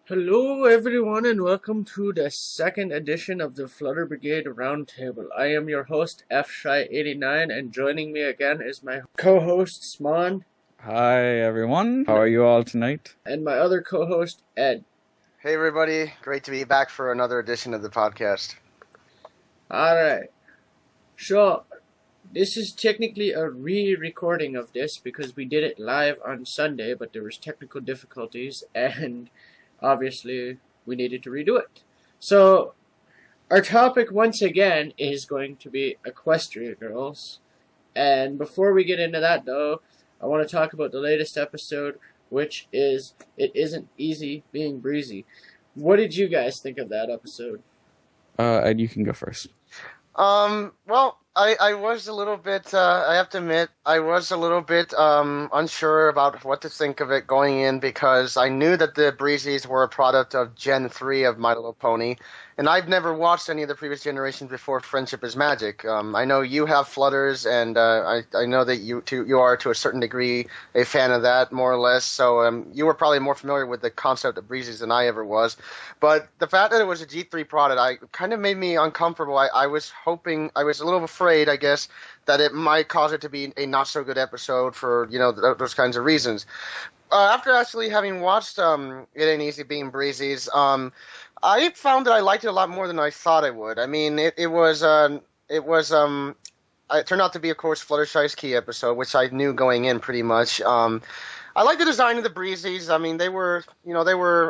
Hello, everyone, and welcome to the second edition of the Flutter Brigade Roundtable. I am your host, F-Shy89, and joining me again is my co-host, Sman. Hi, everyone. How are you all tonight? And my other co-host, Ed. Hey, everybody. Great to be back for another edition of the podcast. Alright. So, this is technically a re-recording of this because we did it live on Sunday, but there was technical difficulties, and obviously, we needed to redo it. So, our topic once again is going to be Equestria girls. And before we get into that, though, I want to talk about the latest episode, which is It Isn't Easy Being Breezy. What did you guys think of that episode? Ed, you can go first. Well, I was a little bit, I have to admit, I was a little bit unsure about what to think of it going in because I knew that the Breezies were a product of Gen 3 of My Little Pony, and I've never watched any of the previous generations before Friendship is Magic. I know you have Flutters, and I know that you are to a certain degree a fan of that, more or less, so you were probably more familiar with the concept of Breezies than I ever was. But the fact that it was a G3 product, kind of made me uncomfortable. I was hoping, I was a little afraid, I guess, that it might cause it to be a not-so-good episode for, those kinds of reasons. After actually having watched It Ain't Easy Being Breezies, I found that I liked it a lot more than I thought I would. I mean, it turned out to be, of course, Fluttershy's key episode, which I knew going in pretty much. I like the design of the Breezies. I mean, they were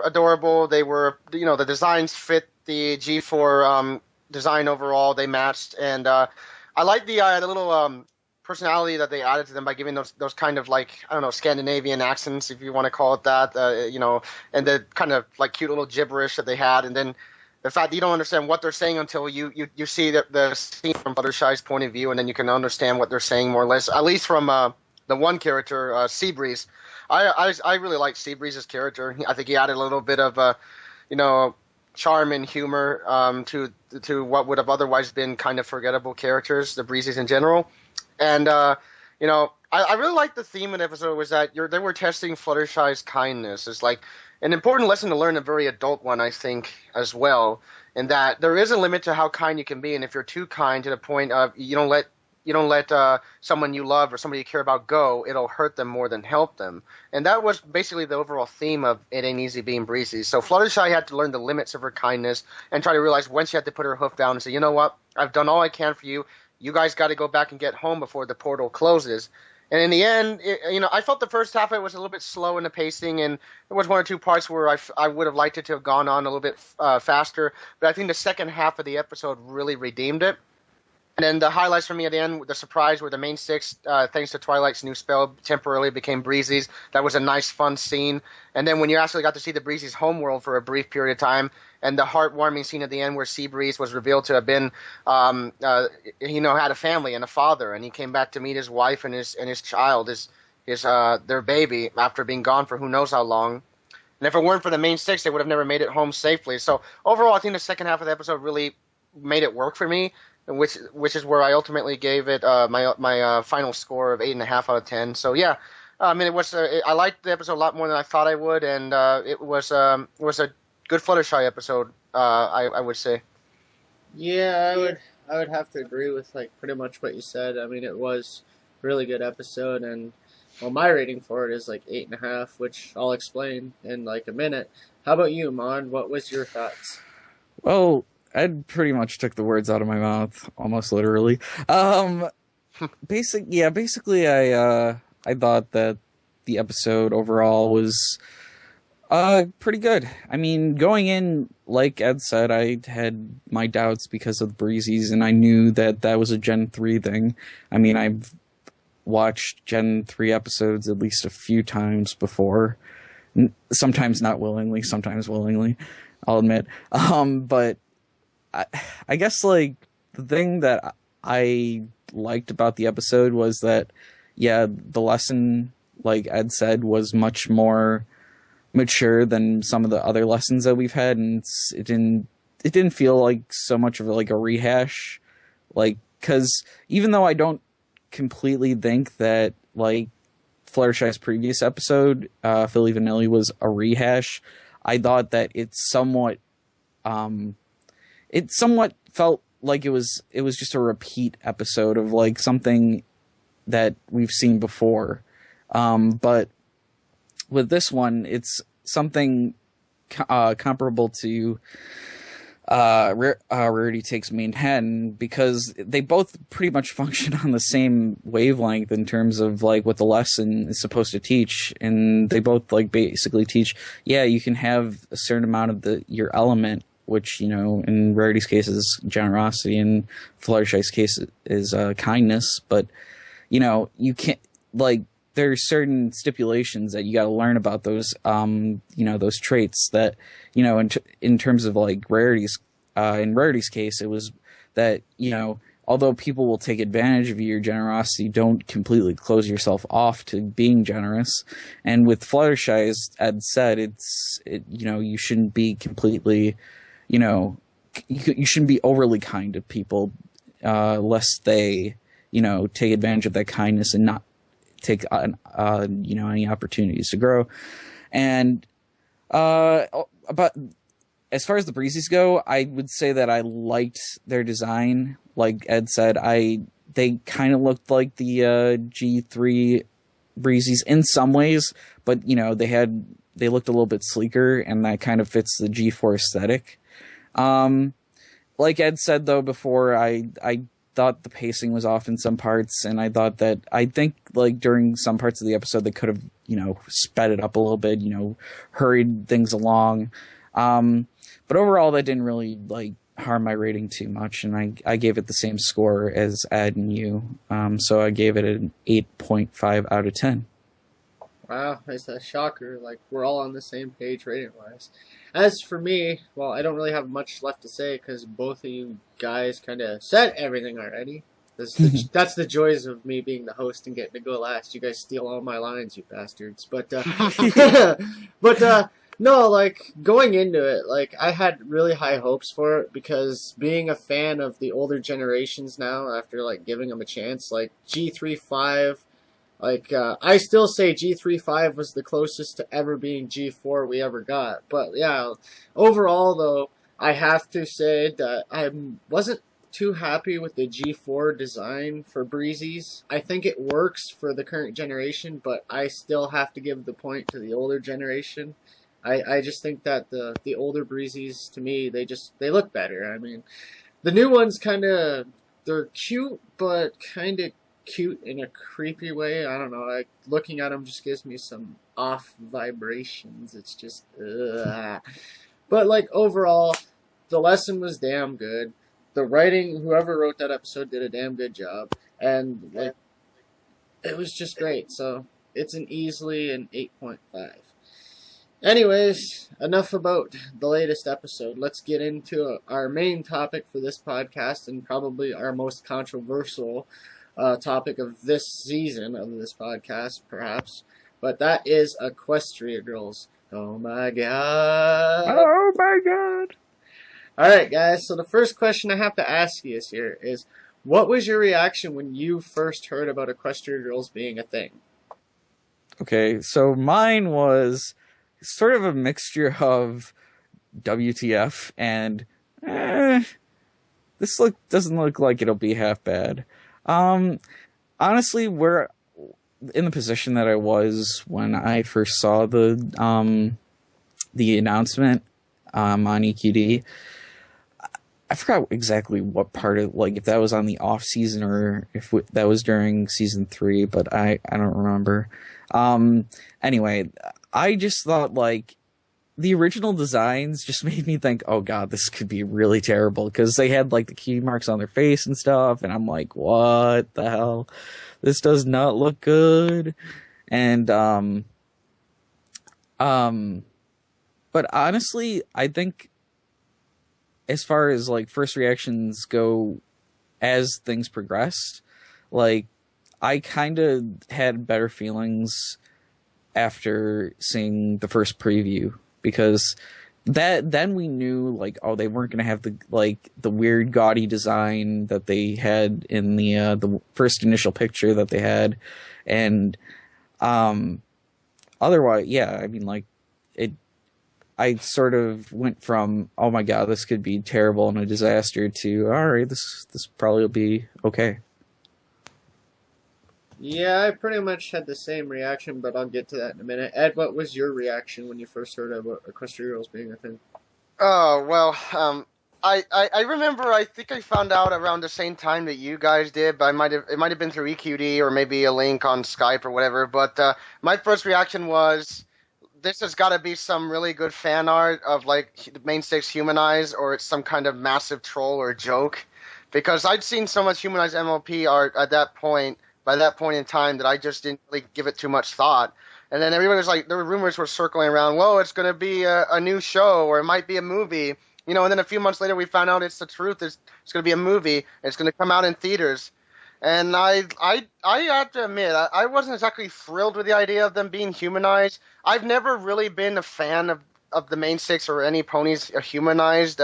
adorable. They were, the designs fit the G4 design overall. They matched, and I like the little personality that they added to them by giving those kind of like, I don't know, Scandinavian accents, if you want to call it that, and the kind of like cute little gibberish that they had, and then the fact that you don't understand what they're saying until you see the scene from Fluttershy's point of view, and then you can understand what they're saying more or less, at least from the one character, Seabreeze. I really like Seabreeze's character. I think he added a little bit of charm and humor to what would have otherwise been kind of forgettable characters, the Breezies in general. And I really like the theme of the episode was that they were testing Fluttershy's kindness. It's like an important lesson to learn, a very adult one, I think, as well. And that there is a limit to how kind you can be, and if you're too kind to the point of you don't let someone you love or somebody you care about go, it'll hurt them more than help them. And that was basically the overall theme of It Ain't Easy Being Breezy. So Fluttershy had to learn the limits of her kindness and try to realize when she had to put her hoof down and say, you know what, I've done all I can for you. You guys got to go back and get home before the portal closes. And in the end, I felt the first half of it was a little bit slow in the pacing, and there was one or two parts where I would have liked it to have gone on a little bit faster. But I think the second half of the episode really redeemed it. And then the highlights for me at the end, the surprise where the main six, thanks to Twilight's new spell, temporarily became Breezies. That was a nice, fun scene. And then when you actually got to see the Breezies' homeworld for a brief period of time, and the heartwarming scene at the end where Seabreeze was revealed to have been, had a family and a father, and he came back to meet his wife and his child, their baby, after being gone for who knows how long. And if it weren't for the main six, they would have never made it home safely. So overall, I think the second half of the episode really made it work for me, which is where I ultimately gave it my final score of 8.5 out of 10. So yeah, I mean I liked the episode a lot more than I thought I would, and it was a good Fluttershy episode, I would say. Yeah, I would have to agree with like pretty much what you said. I mean, it was a really good episode, and well, my rating for it is like 8.5, which I'll explain in like a minute. How about you, Mon? What was your thoughts? Well, Ed pretty much took the words out of my mouth, almost literally. Basically, I thought that the episode overall was pretty good. I mean, going in, like Ed said, I had my doubts because of the Breezies, and I knew that was a Gen 3 thing. I mean, I've watched Gen 3 episodes at least a few times before. Sometimes not willingly, sometimes willingly, I'll admit. But I guess, like, the thing that I liked about the episode was that, yeah, the lesson, like Ed said, was much more mature than some of the other lessons that we've had, and it didn't feel like so much of like a rehash, like, because even though I don't completely think that like Fluttershy's previous episode, Philly Vanilli, was a rehash, I thought that it somewhat felt like it was just a repeat episode of like something that we've seen before. But with this one, it's something comparable to Rarity Takes Manhattan, because they both pretty much function on the same wavelength in terms of like what the lesson is supposed to teach, and they both like basically teach, yeah, you can have a certain amount of your element, which, you know, in Rarity's case is generosity, and Fluttershy's case is kindness, but you know, you can't, like, there's certain stipulations that you got to learn about those, you know, those traits that, you know, in terms of like in Rarity's case, it was that, you know, although people will take advantage of your generosity, don't completely close yourself off to being generous. And with Fluttershy, as Ed said, you know, you shouldn't be completely, you know, you shouldn't be overly kind to people, lest they, you know, take advantage of that kindness and not take you know, any opportunities to grow. And but as far as the Breezies go, I would say that I liked their design. Like Ed said, they kind of looked like the G3 Breezies in some ways, but you know, they looked a little bit sleeker, and that kind of fits the G4 aesthetic. Like Ed said though before, I thought the pacing was off in some parts, and I think like during some parts of the episode they could have, you know, sped it up a little bit, you know, hurried things along. But overall that didn't really like harm my rating too much, and I gave it the same score as Ed and you. So I gave it an 8.5 out of 10. Wow, it's a shocker. Like, we're all on the same page rating-wise. As for me, well, I don't really have much left to say because both of you guys kind of said everything already. That's the joys of me being the host and getting to go last. You guys steal all my lines, you bastards. But, no, like, going into it, like, I had really high hopes for it because being a fan of the older generations now, after, like, giving them a chance, like, G3-5, like, I still say G3-5 was the closest to ever being G4 we ever got. But, yeah, overall, though, I have to say that I wasn't too happy with the G4 design for Breezies. I think it works for the current generation, but I still have to give the point to the older generation. I just think that the older Breezies, to me, they look better. I mean, the new ones they're cute, but kind of cute in a creepy way. I don't know, like, looking at them just gives me some off vibrations. It's just, ugh. But, like, overall, the lesson was damn good. The writing, whoever wrote that episode did a damn good job. And, like, it was just great. So, it's easily an 8.5. Anyways, enough about the latest episode. Let's get into our main topic for this podcast, and probably our most controversial topic of this season of this podcast, perhaps. But that is Equestria Girls. Oh my god. Oh my god. Alright, guys, so the first question I have to ask you is, what was your reaction when you first heard about Equestria Girls being a thing? Okay, so mine was sort of a mixture of WTF and this doesn't look like it'll be half bad. Honestly, we're in the position that I was when I first saw the announcement on EQD. I forgot exactly what part of, like, if that was on the off season or if that was during season 3, but I don't remember. Anyway, I just thought, like, the original designs just made me think, oh god, this could be really terrible, because they had, like, the key marks on their face and stuff, and I'm like, what the hell? This does not look good. And, but honestly, I think as far as, like, first reactions go as things progressed, like, I kind of had better feelings after seeing the first preview, because then we knew, like, oh, they weren't going to have the weird gaudy design that they had in the first initial picture that they had. And otherwise, yeah, I mean, like, I sort of went from, oh my god, this could be terrible and a disaster, to, all right, this probably will be okay. Yeah, I pretty much had the same reaction, but I'll get to that in a minute. Ed, what was your reaction when you first heard about Equestria Girls being a thing? Oh, well, I remember, I think I found out around the same time that you guys did, but it might have been through EQD or maybe a link on Skype or whatever. But my first reaction was, this has got to be some really good fan art of like the main six humanized, or it's some kind of massive troll or joke, because I'd seen so much humanized MLP art at that point, by that point in time, that I just didn't really give it too much thought. And then everybody was like, there were rumors were circling around, whoa, it's going to be a new show, or it might be a movie. You know, and then a few months later we found out it's the truth. It's going to be a movie. It's going to come out in theaters. And I have to admit, I wasn't exactly thrilled with the idea of them being humanized. I've never really been a fan of the main six or any ponies humanized.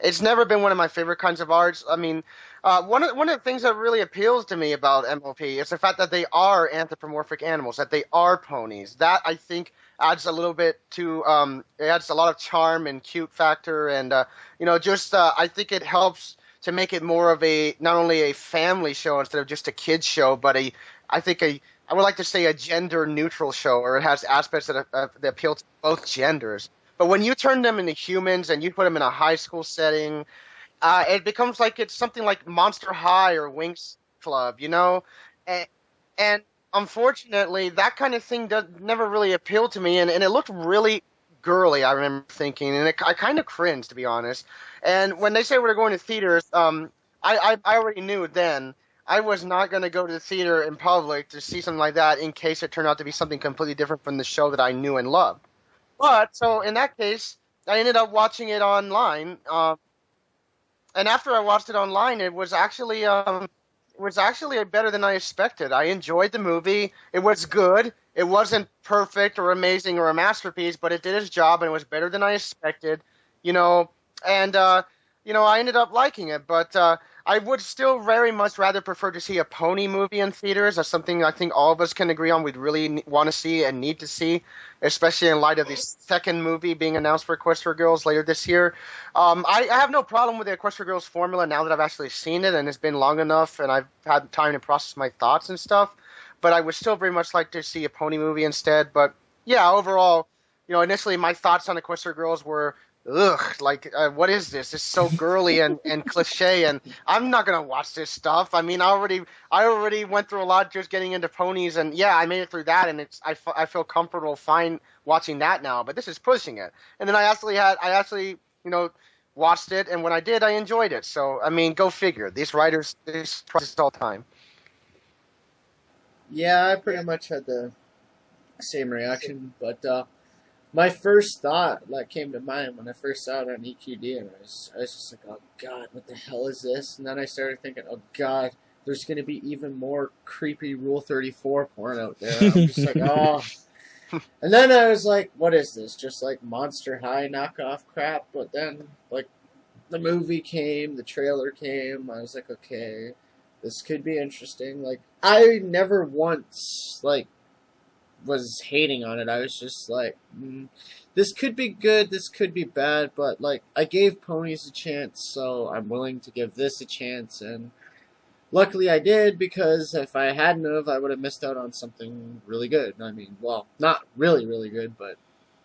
It's never been one of my favorite kinds of arts. I mean, one of the things that really appeals to me about MLP is the fact that they are anthropomorphic animals, that they are ponies. That, I think, adds a little bit to it adds a lot of charm and cute factor, and just I think it helps to make it more of a, not only a family show instead of just a kids show, but I would like to say a gender neutral show, or it has aspects that appeal to both genders. But when you turn them into humans and you put them in a high school setting, it becomes like it's something like Monster High or Winx Club, and, and unfortunately that kind of thing never really appealed to me, and it looked really girly, I remember thinking, and I kind of cringed, to be honest. And when they say we're going to theaters, I already knew then I was not going to go to the theater in public to see something like that in case it turned out to be something completely different from the show that I knew and loved. But so in that case, I ended up watching it online, and after I watched it online, it was actually better than I expected. I enjoyed the movie. It was good. It wasn't perfect or amazing or a masterpiece, but it did its job, and it was better than I expected. You know, and I ended up liking it. But I would still very much rather prefer to see a pony movie in theaters. That's something I think all of us can agree on. We'd really want to see and need to see, especially in light of the second movie being announced for Equestria Girls later this year. I have no problem with the Equestria Girls formula now that I've actually seen it and it's been long enough and I've had time to process my thoughts and stuff. But I would still very much like to see a pony movie instead. But yeah, overall, initially my thoughts on Equestria Girls were, ugh, like, what is this? It's so girly and cliche, and I'm not gonna watch this stuff. I mean, I already went through a lot just getting into ponies, and yeah, I made it through that, and I feel comfortable, fine watching that now. But this is pushing it. And then I actually watched it, and when I did, I enjoyed it. So I mean, go figure. These writers, this process all time. Yeah, I pretty much had the same reaction, but my first thought that came to mind when I first saw it on EQD, and I was just like, oh god, what the hell is this? And then I started thinking, oh god, there's going to be even more creepy Rule 34 porn out there. I'm just like, oh. And then I was like, what is this? Just like Monster High knockoff crap? But then, like, the movie came, the trailer came, I was like, okay, this could be interesting. Like, I never once, like, was hating on it. I was just like, this could be good, this could be bad, but like I gave ponies a chance, so I'm willing to give this a chance, and luckily I did, because if I hadn't have, I would have missed out on something really good. I mean, well, not really, really good, but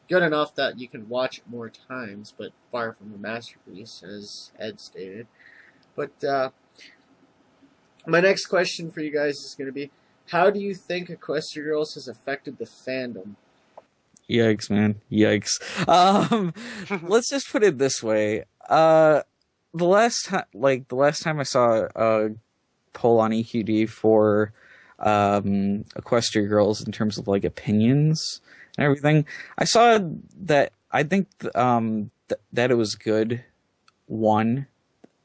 good enough that you can watch it more times, but far from a masterpiece, as Ed stated. But my next question for you guys is going to be, how do you think Equestria Girls has affected the fandom? Yikes, man. Yikes. Let's just put it this way. The last time I saw a poll on EQD for Equestria Girls in terms of like opinions and everything, I saw that I think that it was good. One,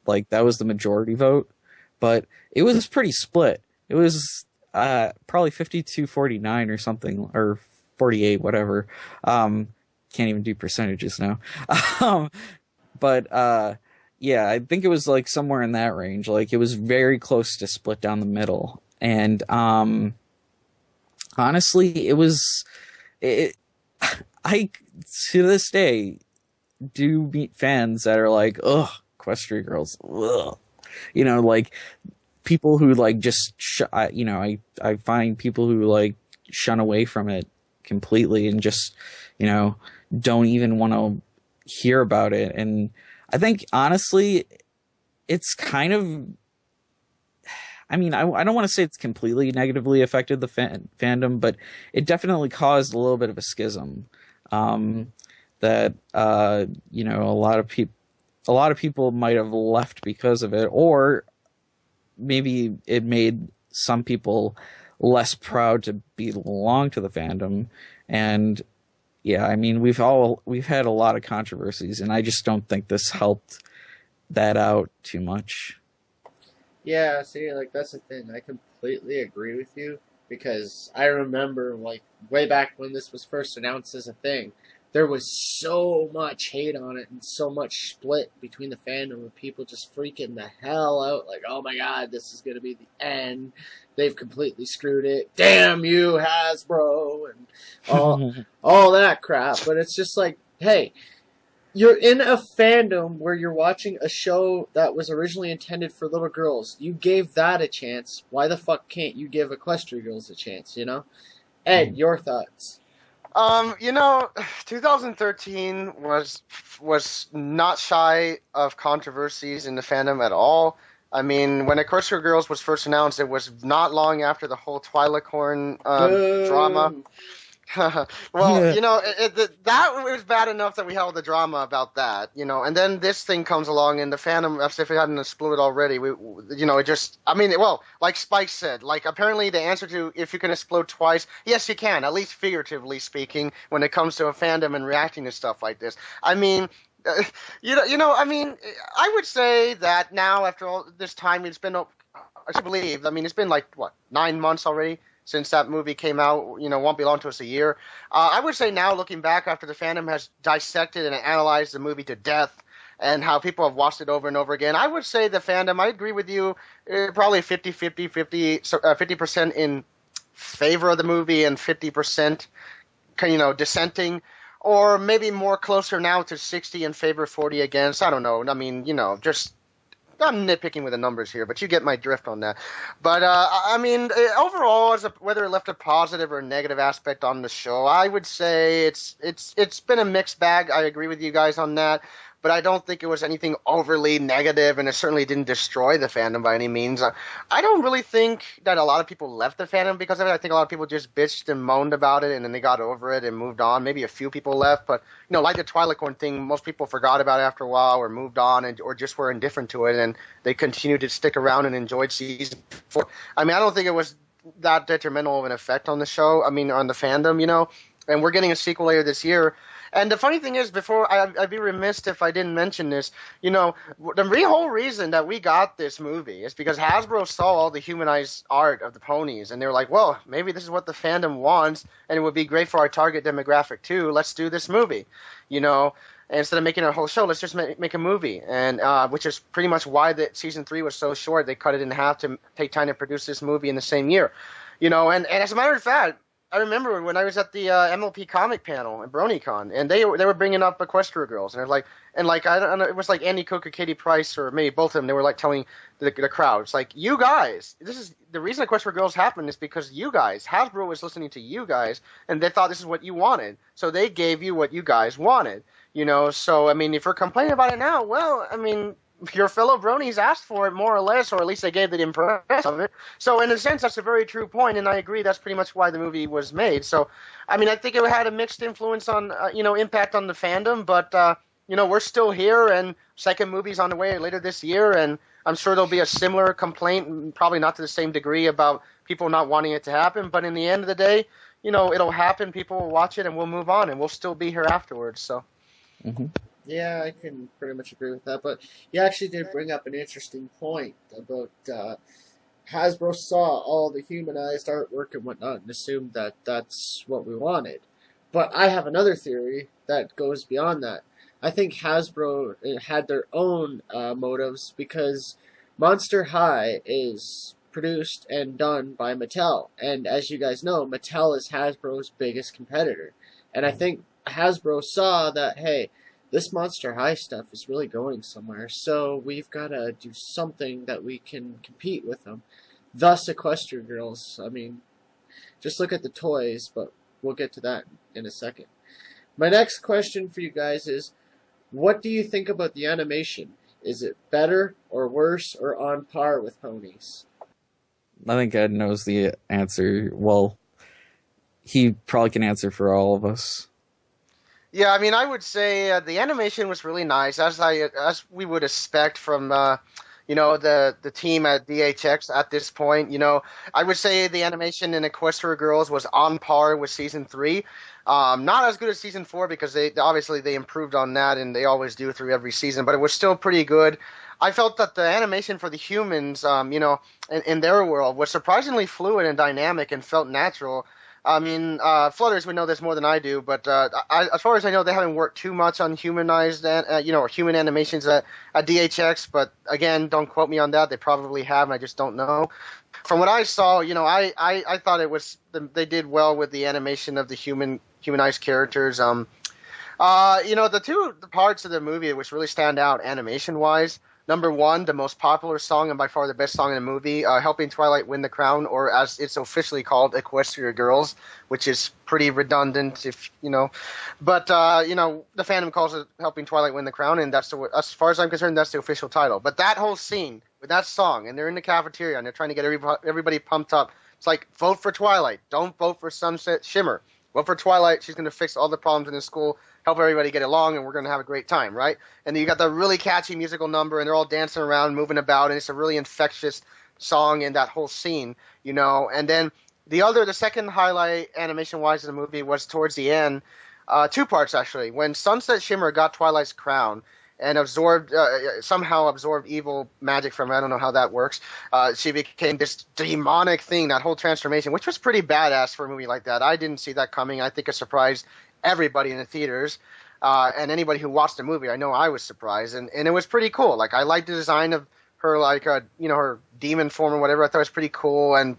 like that was the majority vote, but it was pretty split. It was probably 52-49 or something, or 48, whatever. Can't even do percentages now. But yeah, I think it was like somewhere in that range. Like it was very close to split down the middle. And honestly, I to this day, do meet fans that are like, ugh, Equestria girls, ugh. You know, like people who like just, I find people who like shun away from it completely and just, don't even want to hear about it. And I think honestly, it's kind of, I mean, I don't want to say it's completely negatively affected the fandom, but it definitely caused a little bit of a schism. That a lot of people might have left because of it, or maybe it made some people less proud to belong to the fandom. And yeah, I mean, we've had a lot of controversies, and I just don't think this helped that out too much. Yeah, see, like that's the thing. I completely agree with you because I remember like way back when this was first announced as a thing, there was so much hate on it and so much split between the fandom of people just freaking the hell out, like, oh my god, this is gonna be the end. They've completely screwed it. Damn you, Hasbro, and all that crap. But it's just like, hey, you're in a fandom where you're watching a show that was originally intended for little girls. You gave that a chance. Why the fuck can't you give Equestria Girls a chance, you know? Ed, your thoughts? 2013 was not shy of controversies in the fandom at all. I mean, when Equestria Girls was first announced, it was not long after the whole Twi'lek drama. Well, that was bad enough that we held the drama about that, and then this thing comes along and the fandom, as if it hadn't exploded already, it just, I mean, well, like Spike said, like apparently the answer to if you can explode twice, yes, you can, at least figuratively speaking, when it comes to a fandom and reacting to stuff like this. I mean, I mean, I would say that now after all this time, it's been, I believe, I mean, it's been like, what, 9 months already? Since that movie came out, won't belong to us a year. I would say now, looking back after the fandom has dissected and analyzed the movie to death and how people have watched it over and over again, I would say the fandom, I agree with you, probably 50% in favor of the movie and 50%, dissenting, or maybe more closer now to 60 in favor, 40 against. I don't know. I mean, just I'm nitpicking with the numbers here, but you get my drift on that. But I mean, overall, whether it left a positive or a negative aspect on the show, I would say it's been a mixed bag. I agree with you guys on that, but I don't think it was anything overly negative, and it certainly didn't destroy the fandom by any means. I don't really think that a lot of people left the fandom because of it. I think a lot of people just bitched and moaned about it, and then they got over it and moved on. Maybe a few people left, but like the Twi'lek thing, most people forgot about it after a while or moved on or just were indifferent to it, and they continued to stick around and enjoyed season 4. I mean, I don't think it was that detrimental of an effect on the show. I mean, on the fandom, and we're getting a sequel later this year. And the funny thing is, before I'd be remiss if I didn't mention this, the whole reason that we got this movie is because Hasbro saw all the humanized art of the ponies, and they were like, well, maybe this is what the fandom wants, and it would be great for our target demographic too. Let's do this movie, and instead of making a whole show, let's just make a movie, and which is pretty much why the season 3 was so short. They cut it in half to take time to produce this movie in the same year, and as a matter of fact, I remember when I was at the MLP comic panel at BronyCon, and they were bringing up Equestria Girls, and I don't know, it was like Andy Cook or Katie Price or maybe both of them. They were like telling the crowd, it's like, you guys, this is the reason Equestria Girls happened is because you guys, Hasbro was listening to you guys, and they thought this is what you wanted, so they gave you what you guys wanted, So I mean, if you're complaining about it now, well, I mean, your fellow bronies asked for it more or less, or at least they gave the impression of it. So in a sense, that's a very true point, and I agree that's pretty much why the movie was made. So, I mean, I think it had a mixed influence on, impact on the fandom, but, we're still here, and second movie's on the way later this year, and I'm sure there'll be a similar complaint, probably not to the same degree, about people not wanting it to happen, but in the end of the day, it'll happen, people will watch it, and we'll move on, and we'll still be here afterwards, so. Mm-hmm. Yeah, I can pretty much agree with that. But you actually did bring up an interesting point about Hasbro saw all the humanized artwork and whatnot and assumed that that's what we wanted. But I have another theory that goes beyond that. I think Hasbro had their own motives because Monster High is produced and done by Mattel. And as you guys know, Mattel is Hasbro's biggest competitor. And I think Hasbro saw that, hey, this Monster High stuff is really going somewhere. So we've got to do something that we can compete with them. Thus, Equestria Girls. I mean, just look at the toys, but we'll get to that in a second. My next question for you guys is, what do you think about the animation? Is it better or worse or on par with Ponies? I think Ed knows the answer. Well, he probably can answer for all of us. Yeah, I mean, I would say the animation was really nice, as we would expect from the team at DHX at this point. I would say the animation in Equestria Girls was on par with season 3. Not as good as season 4 because they obviously they improved on that, and they always do through every season. But it was still pretty good. I felt that the animation for the humans, in their world, was surprisingly fluid and dynamic and felt natural. I mean, Flutters would know this more than I do, but as far as I know, they haven't worked too much on humanized, or human animations at DHX. But again, don't quote me on that. They probably have, and I just don't know. From what I saw, I thought they did well with the animation of the humanized characters. The two parts of the movie which really stand out animation-wise. Number one, the most popular song and by far the best song in the movie, Helping Twilight Win the Crown, or as it's officially called, Equestria Girls, which is pretty redundant, But, the fandom calls it Helping Twilight Win the Crown, and as far as I'm concerned, that's the official title. But that whole scene with that song, and they're in the cafeteria, and they're trying to get everybody pumped up. It's like, vote for Twilight. Don't vote for Sunset Shimmer. Vote for Twilight. She's going to fix all the problems in the school, help everybody get along, and we're going to have a great time, right? And you got the really catchy musical number, and they're all dancing around, moving about, and it's a really infectious song in that whole scene, And then the second highlight animation-wise in the movie was towards the end, 2 parts actually. When Sunset Shimmer got Twilight's crown and somehow absorbed evil magic from her, I don't know how that works. She became this demonic thing, that whole transformation, which was pretty badass for a movie like that. I didn't see that coming. I think it surprised everybody in the theaters, and anybody who watched the movie. I know I was surprised, and it was pretty cool. Like, I liked the design of her, like, her demon form or whatever. I thought it was pretty cool and,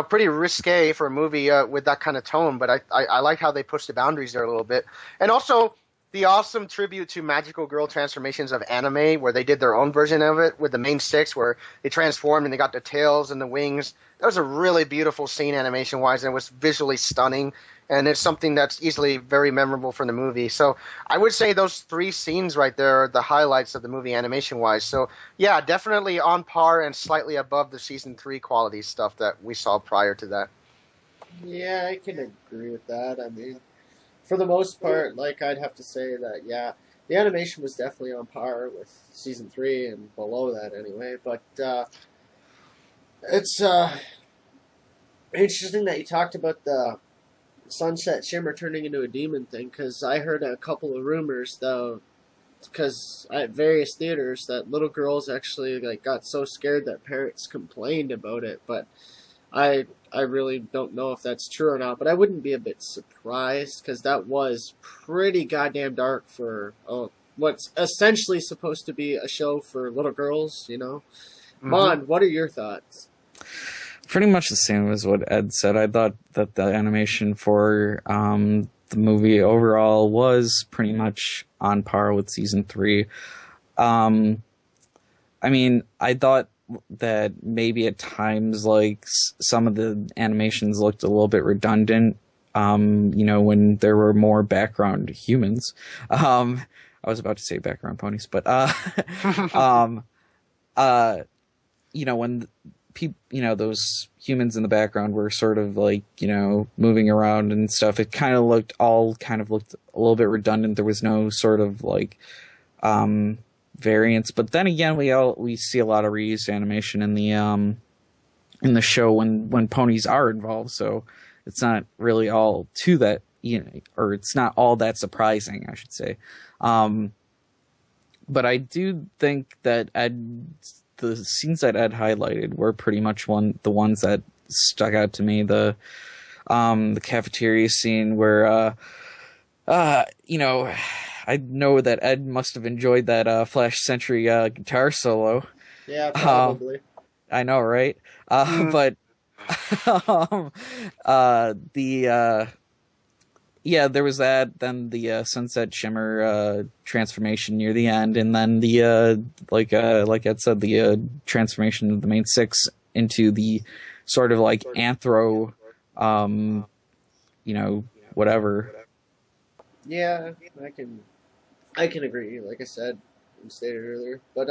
pretty risque for a movie with that kind of tone, but I like how they pushed the boundaries there a little bit. And also the awesome tribute to magical girl transformations of anime, where they did their own version of it with the main 6, where they transformed and they got the tails and the wings. That was a really beautiful scene animation-wise, and it was visually stunning, and it's something that's easily very memorable from the movie. So I would say those 3 scenes right there are the highlights of the movie animation-wise. So yeah, definitely on par and slightly above the season 3 quality stuff that we saw prior to that. Yeah, I can agree with that. I mean, for the most part, like, I'd have to say that, yeah, the animation was definitely on par with season 3 and below that anyway. But it's interesting that you talked about the Sunset Shimmer turning into a demon thing, because I heard a couple of rumors, though, because at various theaters, that little girls actually got so scared that parents complained about it. But I really don't know if that's true or not, but I wouldn't be a bit surprised, because that was pretty goddamn dark for what's essentially supposed to be a show for little girls, Mm-hmm. Mon, what are your thoughts? Pretty much the same as what Ed said. I thought that the animation for the movie overall was pretty much on par with season 3. I mean, I thought that maybe at times, like, some of the animations looked a little bit redundant, when there were more background humans. I was about to say background ponies, but when those humans in the background were sort of like, moving around and stuff, it kind of looked a little bit redundant. There was no sort of like variance. But then again, we see a lot of reused animation in the show when ponies are involved, so it's not really all to that, or it's not all that surprising, I should say. But I do think that the scenes that Ed highlighted were pretty much the ones that stuck out to me. The cafeteria scene where I know that Ed must have enjoyed that Flash Sentry guitar solo. Yeah, probably. I know, right? But Yeah, there was that. Then the sunset shimmer transformation near the end, and then the like Ed said, the transformation of the main six into the sort of like anthro, um, whatever. Yeah, I can agree. Like I said and stated earlier, but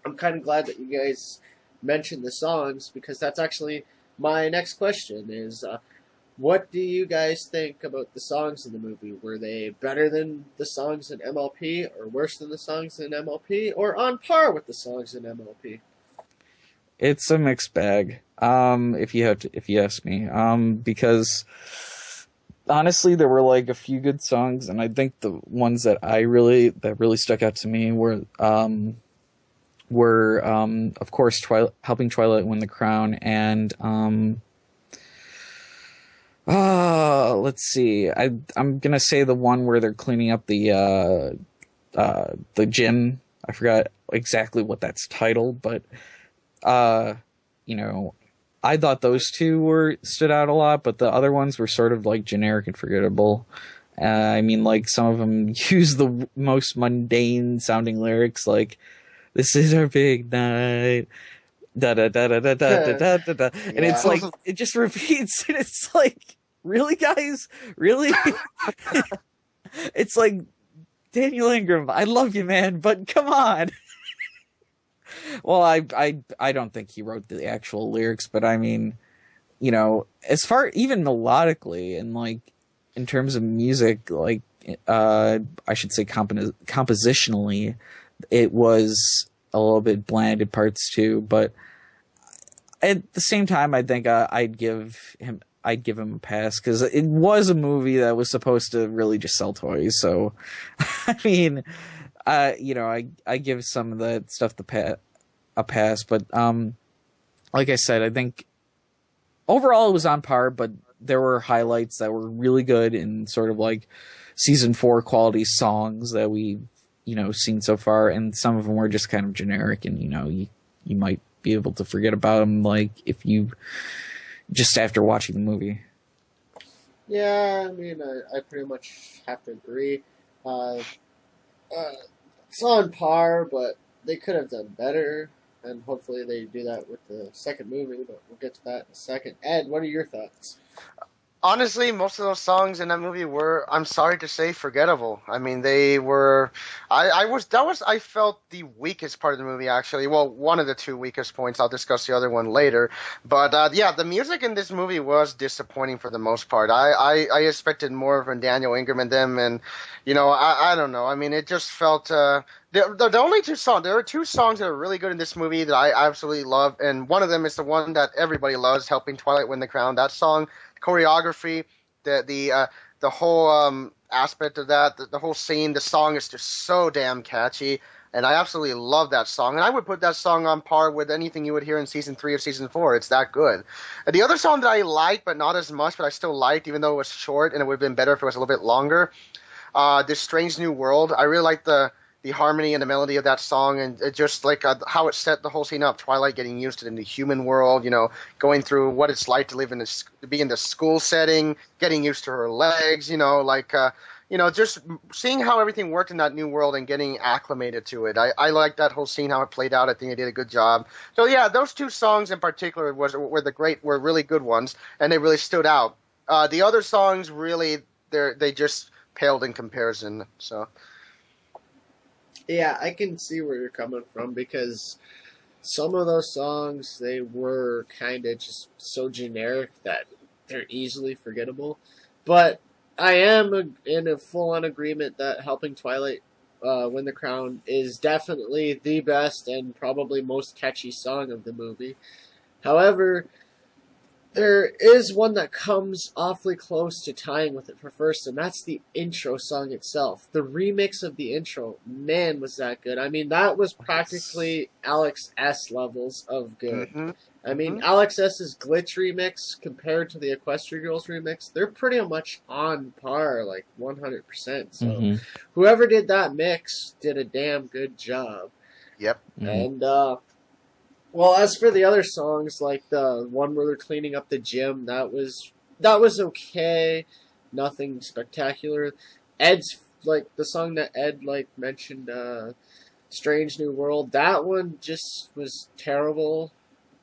I'm kind of glad that you guys mentioned the songs because that's actually my next question is what do you guys think about the songs in the movie? Were they better than the songs in MLP or worse than the songs in MLP or on par with the songs in MLP? It's a mixed bag. If you ask me, because honestly, there were like a few good songs, and I think the ones that really stuck out to me were of course helping Twilight win the crown, and let's see, I'm gonna say the one where they're cleaning up the gym. I forgot exactly what that's titled, but you know, I thought those two stood out a lot, but the other ones were sort of like generic and forgettable. I mean, like some of them use the most mundane sounding lyrics, like "This is our big night," da da da da da da da da da, and it's Yeah. like it just repeats, and it's like, really, guys, really? It's like, Daniel Ingram, I love you, man, but come on. Well, I don't think he wrote the actual lyrics, but I mean, as far even melodically and like in terms of music, like I should say compositionally, it was a little bit bland in parts too. But at the same time, I think I'd give him a pass because it was a movie that was supposed to really just sell toys. So, I mean, I give some of that stuff a pass, but like I said, I think overall it was on par, but there were highlights that were really good in sort of like season 4 quality songs that we've seen so far, and some of them were just kind of generic, and you might be able to forget about them like if you just after watching the movie. Yeah, I mean, I pretty much have to agree. Uh, it's on par, but they could have done better, and hopefully they do that with the second movie, but we'll get to that in a second. Ed, what are your thoughts? Honestly, most of those songs in that movie were, I'm sorry to say, forgettable. I mean, they were. I felt the weakest part of the movie, actually. Well, one of the two weakest points. I'll discuss the other one later. But yeah, the music in this movie was disappointing for the most part. I expected more from Daniel Ingram and them, and I don't know. I mean, it just felt. The only two songs, there are two songs that are really good in this movie that I absolutely love, and one of them is the one that everybody loves, "Helping Twilight Win the Crown." That song, choreography, the whole aspect of that, the whole scene, the song is just so damn catchy, and I absolutely love that song. And I would put that song on par with anything you would hear in season 3 or season 4. It's that good. And the other song that I liked, but not as much, but I still liked, even though it was short, and it would have been better if it was a little bit longer. This Strange New World. I really liked the harmony and the melody of that song, and it just like how it set the whole scene up. Twilight getting used to the human world, going through what it's like to live to be in the school setting, getting used to her legs, just seeing how everything worked in that new world and getting acclimated to it. I like that whole scene, how it played out. I think they did a good job. So yeah, those two songs in particular were really good ones, and they really stood out. The other songs really they just paled in comparison. So. Yeah, I can see where you're coming from because some of those songs they were kind of just so generic that they're easily forgettable. But I am in a full-on agreement that helping Twilight win the crown is definitely the best and probably most catchy song of the movie. However, there is one that comes awfully close to tying with it for first, and that's the intro song itself. The remix of the intro, man, was that good. I mean, that was practically Alex S. levels of good. Mm-hmm. I mean, Mm-hmm. Alex S.'s Glitch remix compared to the Equestria Girls remix, they're pretty much on par, like 100%. So Mm-hmm. whoever did that mix did a damn good job. Yep. Mm-hmm. And, well, as for the other songs, like the one where they're cleaning up the gym, that was okay. nothing spectacular. Ed's like the song that Ed like mentioned, Strange New World. That one just was terrible.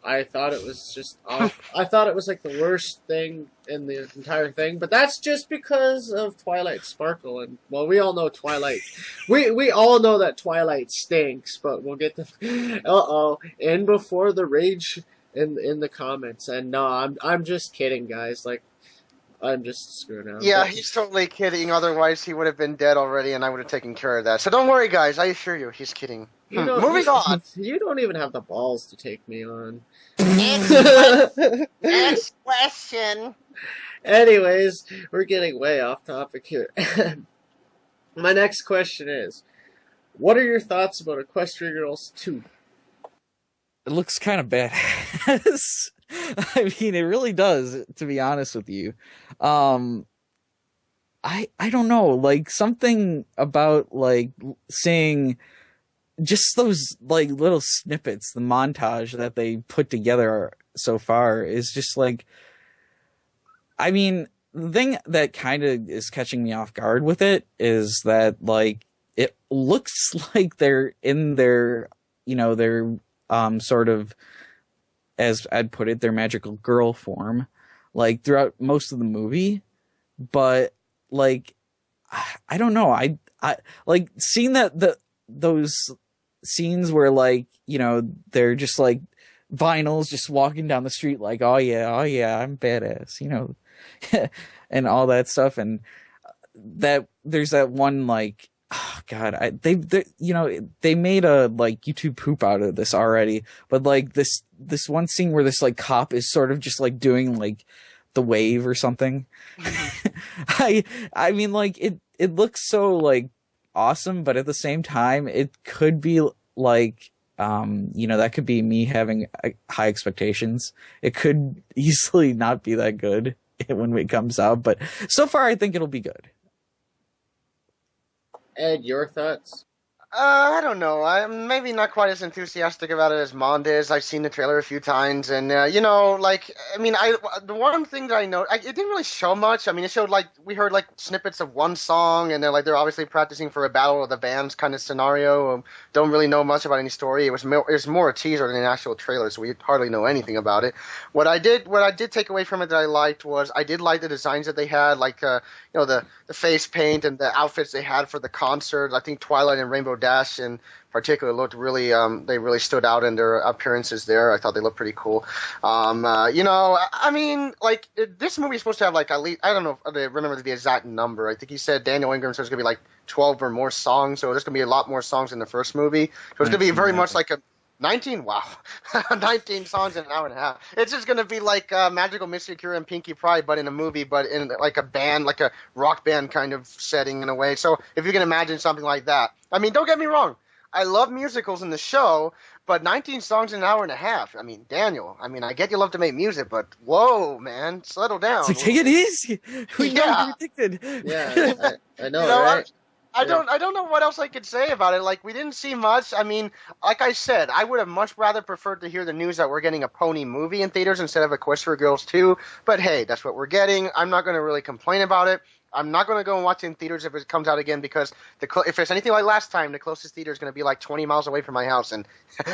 I thought it was just off. I thought it was like the worst thing in the entire thing, but that's just because of Twilight Sparkle. And well, we all know Twilight. We all know that Twilight stinks, but we'll get to in before the rage in the comments. And no, I'm just kidding, guys. Like I'm just screwing out. Yeah, But, he's totally kidding. Otherwise, he would have been dead already, and I would have taken care of that. So don't worry, guys. I assure you, he's kidding. Moving on. You don't even have the balls to take me on. Next question. Anyways, we're getting way off topic here. My next question is, what are your thoughts about Equestria Girls 2? It looks kind of badass. I mean, it really does, to be honest with you. I don't know, like something about like seeing just those like little snippets, the montage that they put together so far is just like, I mean, the thing that kind of is catching me off guard with it is that like it looks like they're in their, their sort of, as I'd put it, their magical girl form, like throughout most of the movie. But like, I don't know. I like seeing those scenes where like, they're just like vinyls just walking down the street like, oh yeah, I'm badass, and all that stuff. And that there's that one like, oh God, they made a like YouTube poop out of this already, but like this one scene where this like cop is sort of just like doing like the wave or something. I mean like it looks so like awesome, but at the same time it could be like that could be me having high expectations. It could easily not be that good when it comes out, but so far I think it'll be good. Ed, your thoughts? I don't know. I'm maybe not quite as enthusiastic about it as Mond is. I've seen the trailer a few times, and the one thing that I know, it didn't really show much. I mean, it showed like we heard like snippets of one song, and they're obviously practicing for a battle of the bands kind of scenario. Don't really know much about any story. It was more a teaser than an actual trailer, so we hardly know anything about it. What I did take away from it that I liked was I did like the designs that they had, like the face paint and the outfits they had for the concert. I think Twilight and Rainbow Dash in particular looked really they really stood out in their appearances there. I thought they looked pretty cool. I mean, like this movie is supposed to have like at least, I don't know if I remember the exact number. I think he said Daniel Ingram said it's gonna be like 12 or more songs, so there's gonna be a lot more songs in the first movie. So it's gonna be very much like a 19? Wow. 19 songs in an hour and a half. It's just going to be like Magical Mystery Cure and Pinkie Pie, but in a movie, but in like a band, like a rock band kind of setting in a way. So if you can imagine something like that. I mean, don't get me wrong. I love musicals in the show, but 19 songs in an hour and a half. I mean, Daniel, I get you love to make music, but whoa, man, settle down. It's like, take it easy. We know you're addicted. Yeah, I know, right? I don't know what else I could say about it. Like, we didn't see much. I mean, like I said, I would have much rather preferred to hear the news that we're getting a pony movie in theaters instead of Equestria Girls 2. But hey, that's what we're getting. I'm not going to really complain about it. I'm not going to go and watch it in theaters if it comes out again because if it's anything like last time, the closest theater is going to be like 20 miles away from my house, and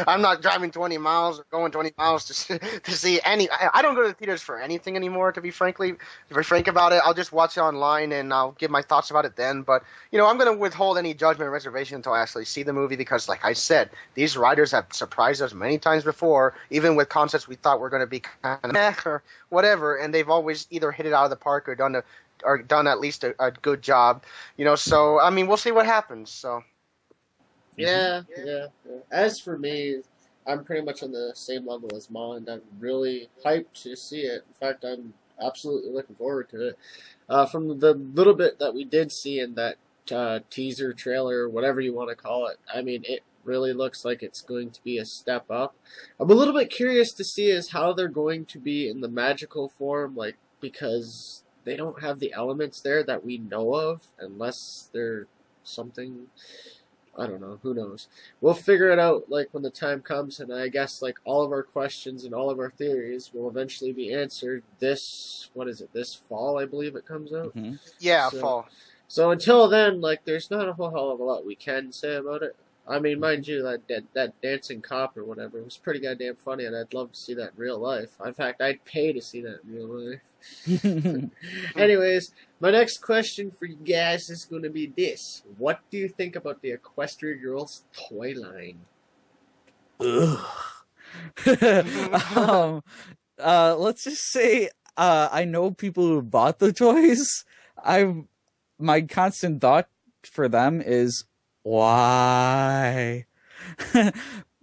I'm not driving 20 miles or going 20 miles to see any. I don't go to the theaters for anything anymore. To be frank about it, I'll just watch it online and I'll give my thoughts about it then. But I'm going to withhold any judgment or reservation until I actually see the movie because, like I said, these writers have surprised us many times before, even with concepts we thought were going to be kind of meh or whatever, and they've always either hit it out of the park or done at least a good job, so I mean we'll see what happens. So yeah. As for me, I'm pretty much on the same level as Mond. I'm really hyped to see it. In fact, I'm absolutely looking forward to it. From the little bit that we did see in that teaser trailer, whatever you want to call it, I mean, it really looks like it's going to be a step up. I'm a little bit curious to see is how they're going to be in the magical form, like, because they don't have the elements there that we know of, unless they're something I don't know. Who knows? We'll figure it out like when the time comes, and I guess like all of our questions and all of our theories will eventually be answered this. What is it? This fall, I believe it comes out. Hmm. Yeah, So, fall. so until then, like, there's not a whole hell of a lot we can say about it. I mean, mind you, that dancing cop or whatever was pretty goddamn funny, and I'd love to see that in real life. In fact, I'd pay to see that in real life. Anyways, my next question for you guys is going to be this: what do you think about the Equestria Girls toy line? Ugh. um, let's just say I know people who bought the toys. My constant thought for them is why?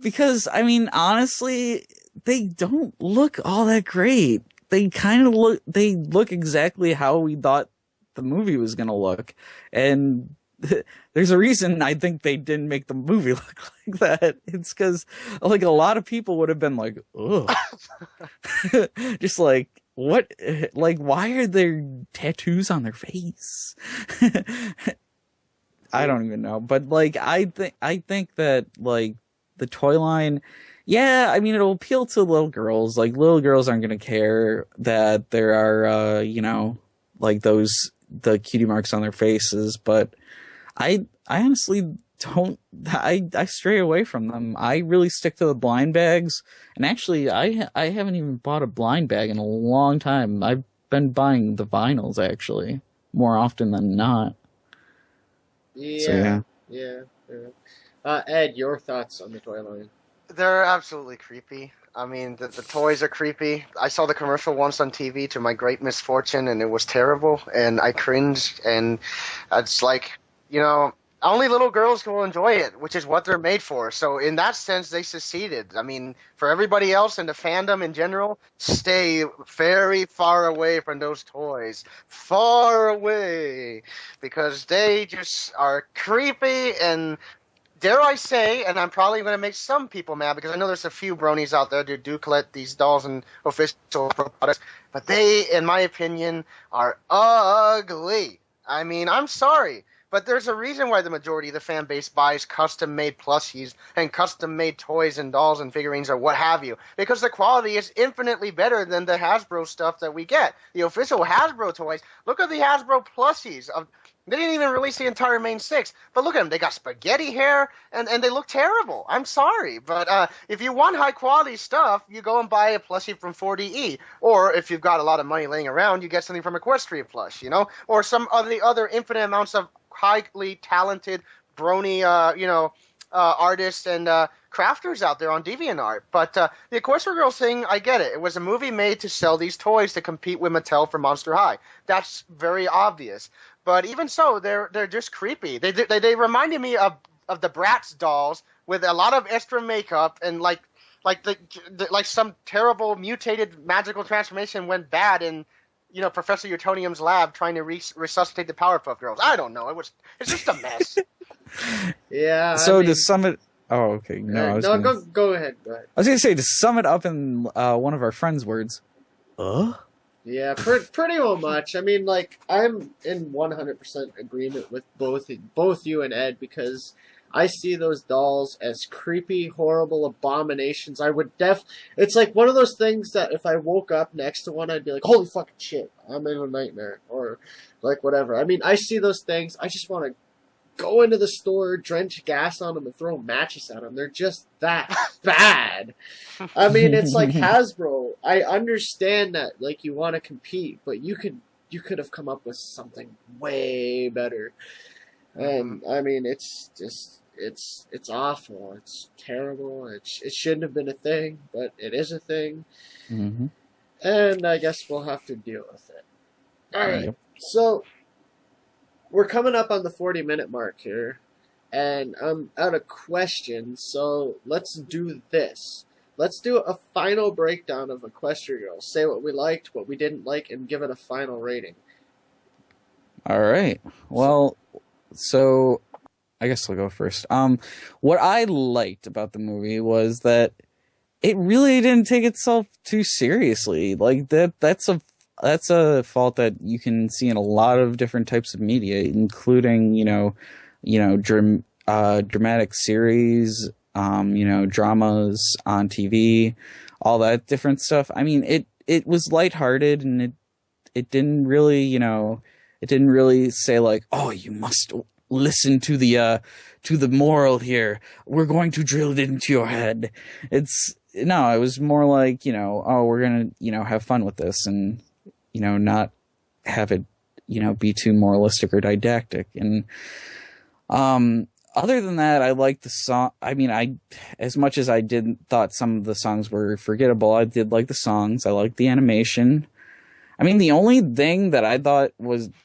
Because I mean, honestly, they don't look all that great. They look exactly how we thought the movie was gonna look, and there's a reason I think they didn't make the movie look like that. It's because like a lot of people would have been like, ugh. Just like, what, like, why are there tattoos on their face? I don't even know, but like I think that like the toy line, yeah, I mean it'll appeal to little girls. Like little girls aren't gonna care that there are like the cutie marks on their faces, but I honestly don't. I stray away from them. I really stick to the blind bags, and actually I haven't even bought a blind bag in a long time. I've been buying the vinyls actually more often than not. So Yeah, yeah. yeah. Ed, your thoughts on the toy line? They're absolutely creepy. I mean, the toys are creepy. I saw the commercial once on TV to my great misfortune, and it was terrible, and I cringed, and it's like, only little girls will enjoy it, which is what they're made for. So in that sense, they succeeded. I mean, for everybody else and the fandom in general, stay very far away from those toys. Far away. Because they just are creepy and, dare I say, and I'm probably going to make some people mad because I know there's a few bronies out there that do collect these dolls and official products, but they, in my opinion, are ugly. I mean, I'm sorry, but there's a reason why the majority of the fan base buys custom-made plushies and custom-made toys and dolls and figurines or what have you, because the quality is infinitely better than the Hasbro stuff that we get. The official Hasbro toys, look at the Hasbro plushies. They didn't even release the entire main six, but look at them. They got spaghetti hair, and they look terrible. I'm sorry, but if you want high-quality stuff, you go and buy a plushie from 4DE. Or if you've got a lot of money laying around, you get something from Equestria Plush, or some of the other infinite amounts of highly talented brony, artists and crafters out there on DeviantArt. But the Equestria Girls thing, I get it. It was a movie made to sell these toys to compete with Mattel for Monster High. That's very obvious. But even so, they're just creepy. They reminded me of the Bratz dolls with a lot of extra makeup and like some terrible mutated magical transformation went bad in Professor Utonium's lab trying to resuscitate the Powerpuff Girls. I don't know. It's just a mess. Yeah. So to sum it, oh okay, no, go ahead. I was gonna say to sum it up in one of our friends' words. Yeah, pretty much. I mean, like, I'm in 100% agreement with both you and Ed, because I see those dolls as creepy, horrible abominations. It's like one of those things that if I woke up next to one, I'd be like, holy fucking shit, I'm in a nightmare, or like whatever. I mean, I see those things, I just want to go into the store, drench gas on them, and throw matches at them. They're just that bad. I mean, it's like Hasbro. I understand that, like, you want to compete, but you could have come up with something way better. And I mean, it's just it's awful. It's terrible. It shouldn't have been a thing, but it is a thing. Mm-hmm. And I guess we'll have to deal with it. All right. Yep. So we're coming up on the 40-minute mark here, and I'm out of questions, so let's do this. Let's do a final breakdown of Equestria Girls. Say what we liked, what we didn't like, and give it a final rating. All right. Well, so I guess I'll go first. What I liked about the movie was that it really didn't take itself too seriously. Like that's a fault that you can see in a lot of different types of media, including dramatic series, dramas on TV, all that different stuff. I mean, it was lighthearted, and it didn't really, it didn't really say like, oh, you must listen to the moral here. We're going to drill it into your head. No, it was more like, oh, we're going to, have fun with this, and, not have it, be too moralistic or didactic. And, other than that, I liked the song. I mean, as much as I thought some of the songs were forgettable, I did like the songs. I liked the animation. I mean, the only thing that I thought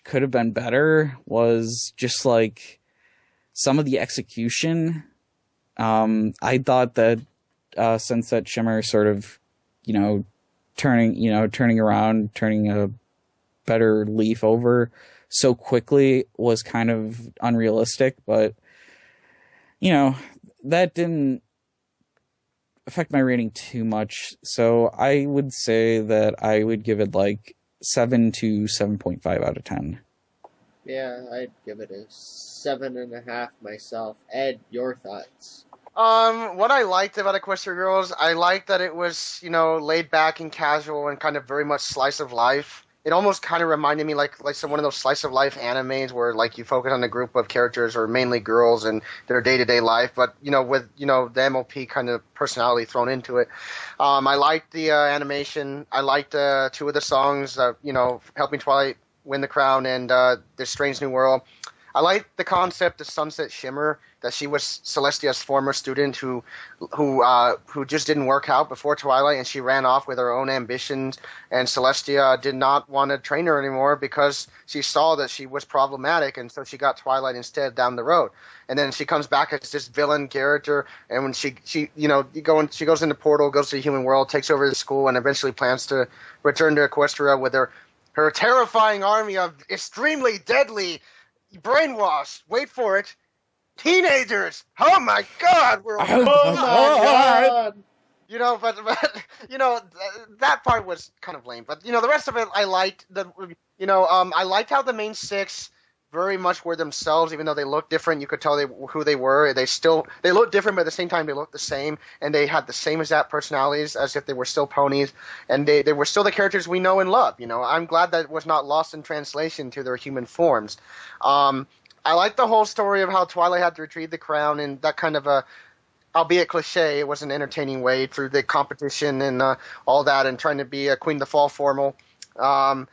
could have been better was just like some of the execution. I thought that Sunset Shimmer sort of, turning around, turning a better leaf over so quickly was kind of unrealistic, but that didn't affect my rating too much. So I would say that I would give it like 7 to 7.5 out of 10. Yeah, I'd give it a 7.5 myself. Ed, your thoughts? What I liked about Equestria Girls, I liked that it was, laid back and casual and kind of very much slice of life. It almost kind of reminded me like one of those slice of life animes where like you focus on a group of characters or mainly girls and their day-to-day life, but with the MOP kind of personality thrown into it. I liked the animation. I liked 2 of the songs, Helping Twilight Win the Crown and This Strange New World. I liked the concept of Sunset Shimmer, that she was Celestia's former student who just didn't work out before Twilight, and she ran off with her own ambitions, and Celestia did not want to train her anymore because she saw that she was problematic, and so she got Twilight instead down the road. And then she comes back as this villain character, and when she goes into Portal, goes to the human world, takes over the school, and eventually plans to return to Equestria with her terrifying army of extremely deadly brainwashed, wait for it, teenagers. Oh my God, we're oh my God. That part was kind of lame. But the rest of it, I liked I liked how the main 6 very much were themselves, even though they looked different. You could tell who they were. They looked different, but at the same time they looked the same, and they had the same exact personalities as if they were still ponies, and they were still the characters we know and love. I'm glad that it was not lost in translation to their human forms. I like the whole story of how Twilight had to retrieve the crown, and that kind of albeit cliche, it was an entertaining way through the competition and all that, and trying to be a Queen of the Fall formal. I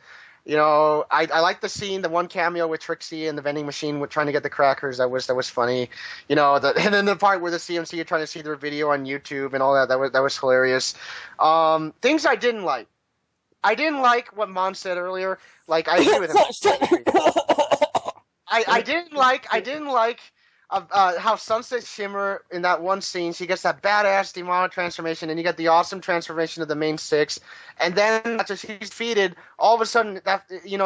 like the scene, the one cameo with Trixie and the vending machine with trying to get the crackers. That was funny. And then the part where the CMC are trying to see their video on YouTube and all that. That was hilarious. Things I didn't like. I didn't like what Mon said earlier. Like, I agree with him. I didn't like how Sunset Shimmer in that one scene, she gets that badass demonic transformation, and you get the awesome transformation of the main 6, and then after she's defeated, all of a sudden,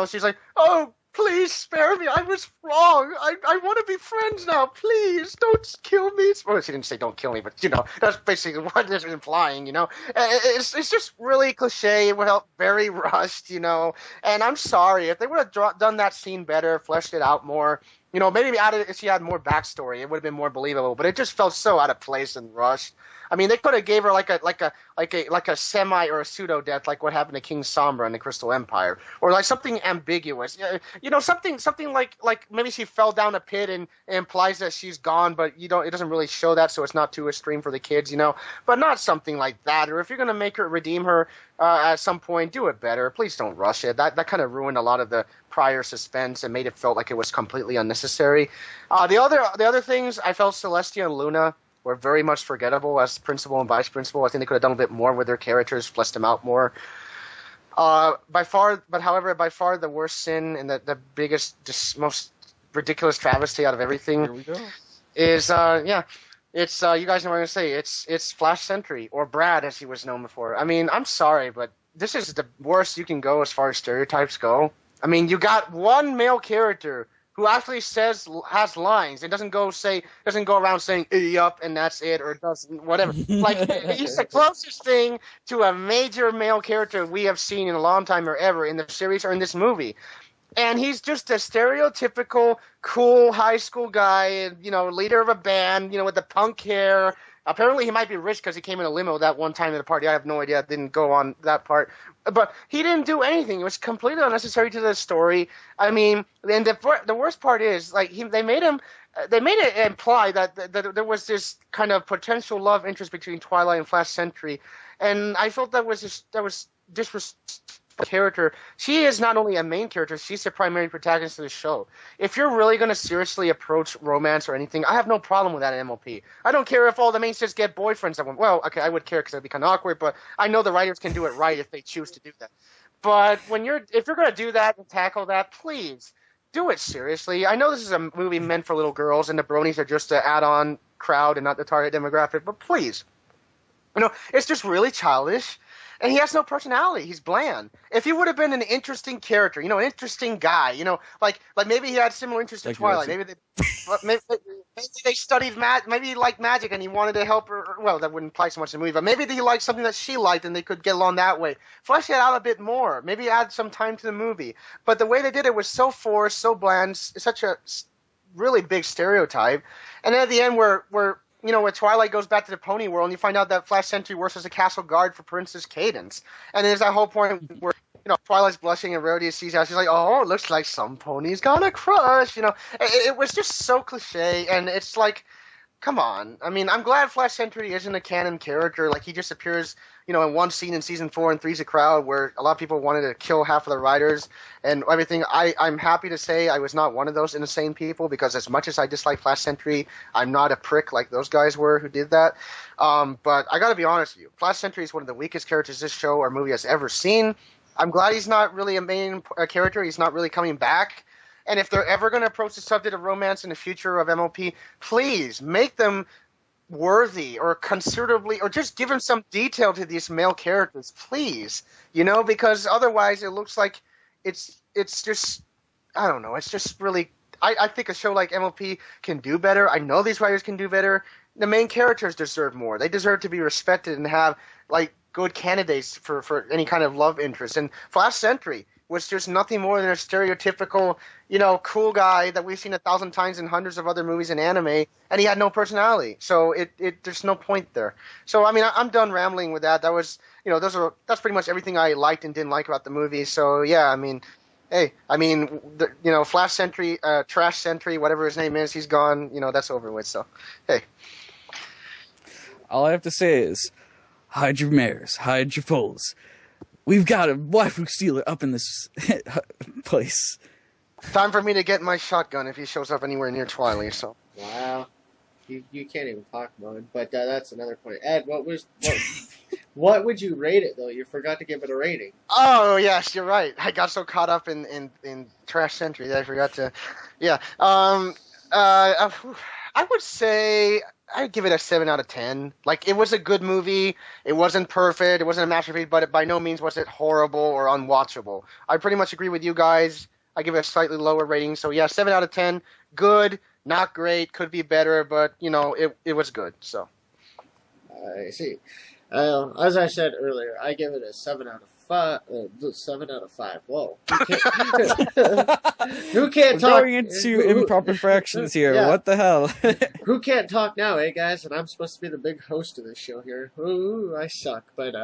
she's like, oh, please spare me, I was wrong, I want to be friends now, please, don't kill me. Well, she didn't say don't kill me, but, that's basically what this is implying, It's just really cliche, it felt very rushed, and I'm sorry, if they would have done that scene better, fleshed it out more, maybe if she had more backstory, it would have been more believable. But it just felt so out of place and rushed. I mean, they could have gave her like a semi or a pseudo death, like what happened to King Sombra in the Crystal Empire, or like something ambiguous. Something like maybe she fell down a pit and it implies that she's gone, but it doesn't really show that, so it's not too extreme for the kids, But not something like that. Or if you're gonna make her redeem her at some point, do it better. Please don't rush it. That kind of ruined a lot of the prior suspense and made it feel like it was completely unnecessary. The other things, I felt Celestia and Luna were very much forgettable as principal and vice principal. I think they could have done a bit more with their characters, fleshed them out more. By far the worst sin and the biggest, just most ridiculous travesty out of everything. Here we go. Is it's you guys know what I'm gonna say. It's Flash Sentry, or Brad as he was known before. I mean, I'm sorry, but this is the worst you can go as far as stereotypes go. I mean, you got one male character who actually has lines and doesn't go around saying yup and that's it, or doesn't whatever. Like, he's the closest thing to a major male character we have seen in a long time or ever in the series or in this movie. And he's just a stereotypical cool high school guy, leader of a band, with the punk hair. Apparently, he might be rich because he came in a limo that one time at a party. I have no idea. I didn't go on that part. But he didn't do anything. It was completely unnecessary to the story. I mean, and the worst part is, like, they made it imply that there was this kind of potential love interest between Twilight and Flash Sentry, and I felt that was disrespectful character. She is not only a main character, she's the primary protagonist of the show. If you're really going to seriously approach romance or anything, I have no problem with that in MLP. I don't care if all the main just get boyfriends. Well, okay, I would care because that'd be kind of awkward, but I know the writers can do it right if they choose to do that. But if you're going to do that and tackle that, please do it seriously. I know this is a movie meant for little girls, and the bronies are just an add-on crowd and not the target demographic, but please. It's just really childish. And he has no personality. He's bland. If he would have been an interesting character, an interesting guy, like maybe he had similar interests to Twilight. Maybe they studied maybe he liked magic and he wanted to help her. Well, that wouldn't apply so much in the movie, but maybe he liked something that she liked and they could get along that way. Flesh it out a bit more. Maybe add some time to the movie. But the way they did it was so forced, so bland, such a really big stereotype. And then at the end, where Twilight goes back to the pony world, and you find out that Flash Sentry works as a castle guard for Princess Cadence. And there's that whole point where, Twilight's blushing and Rhodia sees how she's like, oh, it looks like some pony's got a crush. It was just so cliche, and it's like, come on. I mean, I'm glad Flash Sentry isn't a canon character. Like, he just appears, in one scene in season 4 and Three's a Crowd where a lot of people wanted to kill half of the writers and everything. I'm happy to say I was not one of those insane people, because as much as I dislike Flash Sentry, I'm not a prick like those guys were who did that. But I got to be honest with you. Flash Sentry is one of the weakest characters this show or movie has ever seen. I'm glad he's not really a main character. He's not really coming back. And if they're ever going to approach the subject of romance in the future of MLP, please make them worthy or considerably, or just give him some detail to these male characters, please. Because otherwise it looks like it's just, I don't know, it's just really, I think a show like MLP can do better. I know these writers can do better. The main characters deserve more. They deserve to be respected and have, like, good candidates for any kind of love interest. And Flash Sentry was just nothing more than a stereotypical, cool guy that we've seen 1,000 times in hundreds of other movies and anime, and he had no personality. So there's no point there. So, I mean, I'm done rambling with that. That was, that's pretty much everything I liked and didn't like about the movie. So, yeah, I mean, hey, Flash Sentry, Trash Sentry, whatever his name is, he's gone. That's over with. So, hey. All I have to say is, hide your mares, hide your foals. We've got a waifu stealer up in this place. Time for me to get my shotgun if he shows up anywhere near Twilight. So. Wow, you can't even talk about it. But that's another point. Ed, what would you rate it though? You forgot to give it a rating. Oh yes, you're right. I got so caught up in Trash Sentry that I forgot to. Yeah. I would say I'd give it a 7 out of 10. Like, it was a good movie. It wasn't perfect. It wasn't a masterpiece, but by no means was it horrible or unwatchable. I pretty much agree with you guys. I give it a slightly lower rating. So, yeah, 7 out of 10. Good, not great, could be better, but, it was good. So. I see. As I said earlier, I give it a 7 out of 5. 7 out of 5. Whoa. Who can't talk? Going into improper fractions here. Yeah. What the hell? Who can't talk now, eh, guys? And I'm supposed to be the big host of this show here. Ooh, I suck. But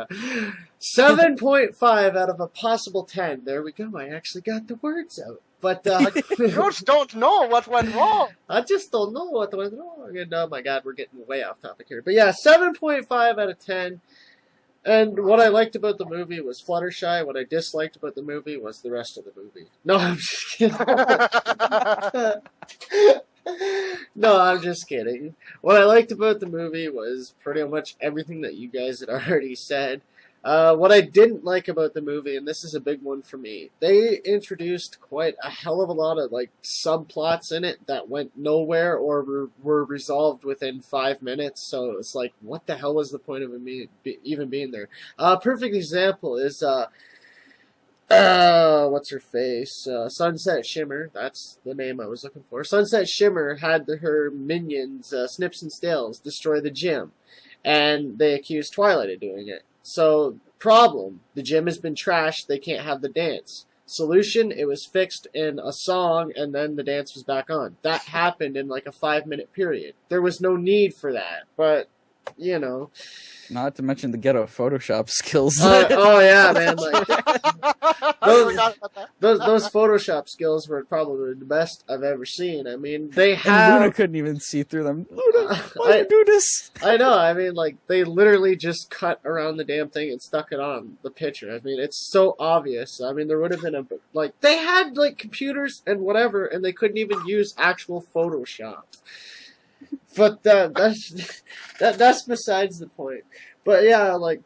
7.5 out of a possible 10. There we go. I actually got the words out. But you just don't know what went wrong. I just don't know what went wrong. And oh my God, we're getting way off topic here. But yeah, 7.5 out of 10. And what I liked about the movie was Fluttershy. What I disliked about the movie was the rest of the movie. No, I'm just kidding. No, I'm just kidding. What I liked about the movie was pretty much everything that you guys had already said. What I didn't like about the movie, and this is a big one for me, they introduced quite a hell of a lot of subplots in it that went nowhere or were resolved within 5 minutes. So it's like, what the hell was the point of even being there? Perfect example is what's her face? Sunset Shimmer. That's the name I was looking for. Sunset Shimmer had her minions, Snips and Stales, destroy the gym, and they accused Twilight of doing it. So, problem, the gym has been trashed, they can't have the dance. Solution, it was fixed in a song, and then the dance was back on. That happened in like a 5-minute period. There was no need for that, but, you know. Not to mention the ghetto Photoshop skills. Oh yeah, man! Like, I forgot about that. those Photoshop skills were probably the best I've ever seen. I mean, they And have. Luna couldn't even see through them. Luna, why you do this? I know. I mean, like, they literally just cut around the damn thing and stuck it on the picture. I mean, it's so obvious. I mean, there would have been they had like computers and whatever, and they couldn't even use actual Photoshop. But that's besides the point. But yeah, like,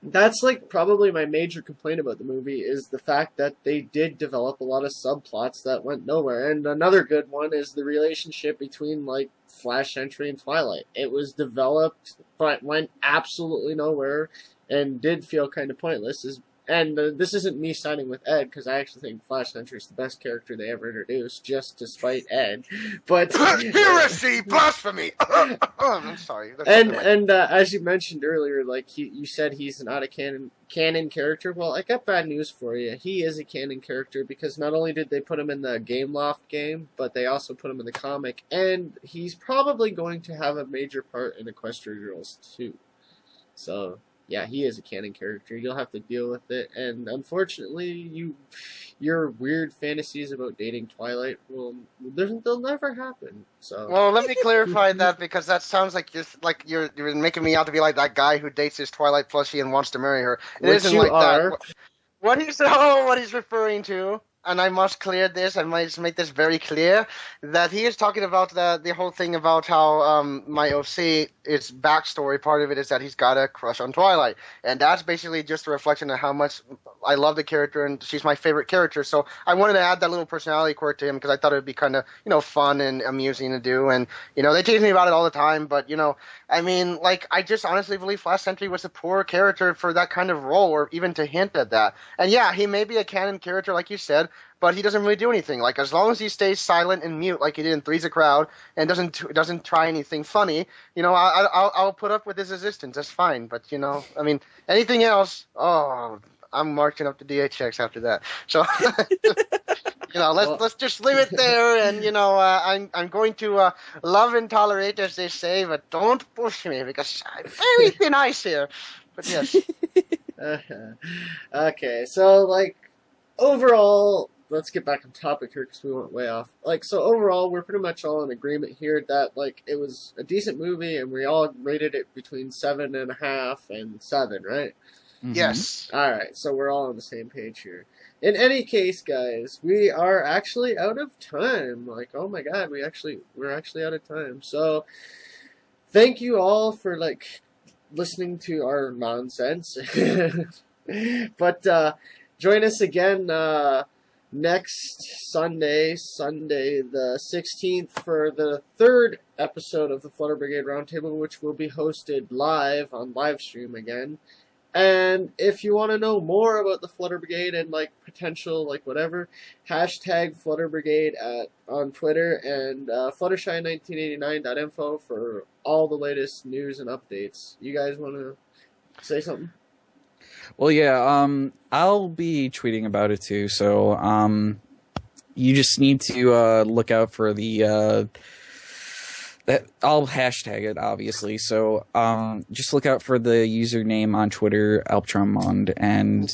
that's like probably my major complaint about the movie is the fact that they did develop a lot of subplots that went nowhere. And another good one is the relationship between like Flash Sentry and Twilight. It was developed but went absolutely nowhere and did feel kind of pointless. And this isn't me siding with Ed, because I actually think Flash Sentry is the best character they ever introduced, just to spite Ed. But heresy, blasphemy. I'm sorry. And as you mentioned earlier, like you said, he's not a canon character. Well, I got bad news for you. He is a canon character because not only did they put him in the Gameloft game, but they also put him in the comic, and he's probably going to have a major part in Equestria Girls too. So. Yeah, he is a canon character. You'll have to deal with it, and unfortunately, your weird fantasies about dating Twilight they'll never happen. So. Well, let me clarify that, because that sounds like you're making me out to be like that guy who dates his Twilight plushie and wants to marry her. It Which isn't you like are. that. What he's referring to, and I must clear this, I must make this very clear, that he is talking about the whole thing about how my OC, its backstory, part of it is that he's got a crush on Twilight. And that's basically just a reflection of how much I love the character, and she's my favorite character. So I wanted to add that little personality quirk to him, because I thought it would be kind of, fun and amusing to do. And, they tease me about it all the time, but, I mean, like, I just honestly believe Flash Sentry was a poor character for that kind of role, or even to hint at that. And yeah, he may be a canon character, like you said, but he doesn't really do anything. Like, as long as he stays silent and mute, like he did in Three's a Crowd, and doesn't try anything funny, I'll put up with his existence. That's fine. But I mean, anything else? Oh, I'm marching up to DHX after that. So, let's just leave it there. And I'm going to love and tolerate, as they say, but don't push me, because I'm very thin ice here. But yes. Okay, so like overall. Let's get back on topic here because we went way off. Like, so overall, we're pretty much all in agreement here that, like, it was a decent movie and we all rated it between 7.5 and 7, right? Mm-hmm. Yes. Alright, so we're all on the same page here. In any case, guys, we are actually out of time. Like, oh my god, we're actually out of time. So, thank you all for, like, listening to our nonsense. But, join us again, next Sunday the 16th, for the 3rd episode of the Flutter Brigade Roundtable, which will be hosted live on livestream again. And if you want to know more about the Flutter Brigade and like potential like whatever, hashtag Flutter Brigade on Twitter, and Fluttershy1989.info for all the latest news and updates. You guys want to say something? Well, yeah, I'll be tweeting about it too, so you just need to look out for the that I'll hashtag it, obviously. So just look out for the username on Twitter, Alptronmond, and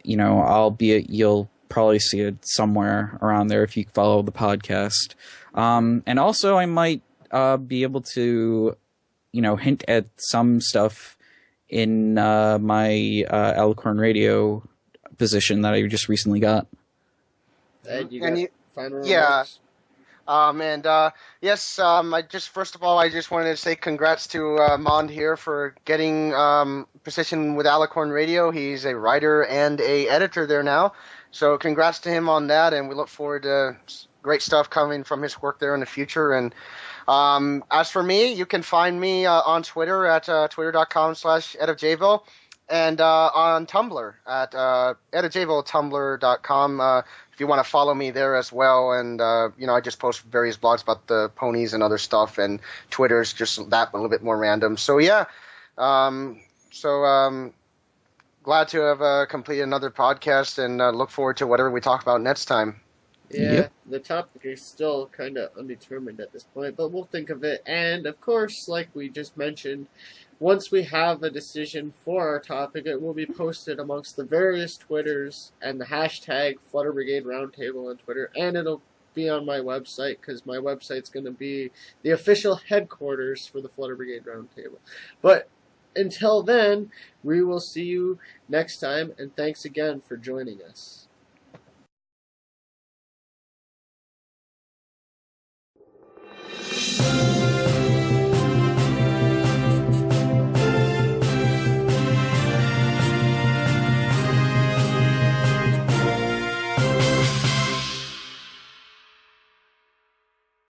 you'll probably see it somewhere around there if you follow the podcast. And also, I might be able to hint at some stuff in my Alicorn Radio position that I just recently got. Ed, you got final remarks? Yeah. Yes, first of all, I just wanted to say congrats to Mond here for getting position with Alicorn Radio. He's a writer and a editor there now. So congrats to him on that, and we look forward to great stuff coming from his work there in the future. And as for me, you can find me on Twitter at twitter.com/edofjville, and on Tumblr at edofjvilletumblr.com if you want to follow me there as well. And I just post various blogs about the ponies and other stuff, and Twitter's just that a little bit more random. So yeah, glad to have completed another podcast and look forward to whatever we talk about next time. Yeah, Yep. the topic is still kind of undetermined at this point, but we'll think of it. And of course, like we just mentioned, once we have a decision for our topic, it will be posted amongst the various Twitters and the hashtag Flutter Brigade Roundtable on Twitter, and it'll be on my website because my website's going to be the official headquarters for the Flutter Brigade Roundtable. But until then, we will see you next time, and thanks again for joining us.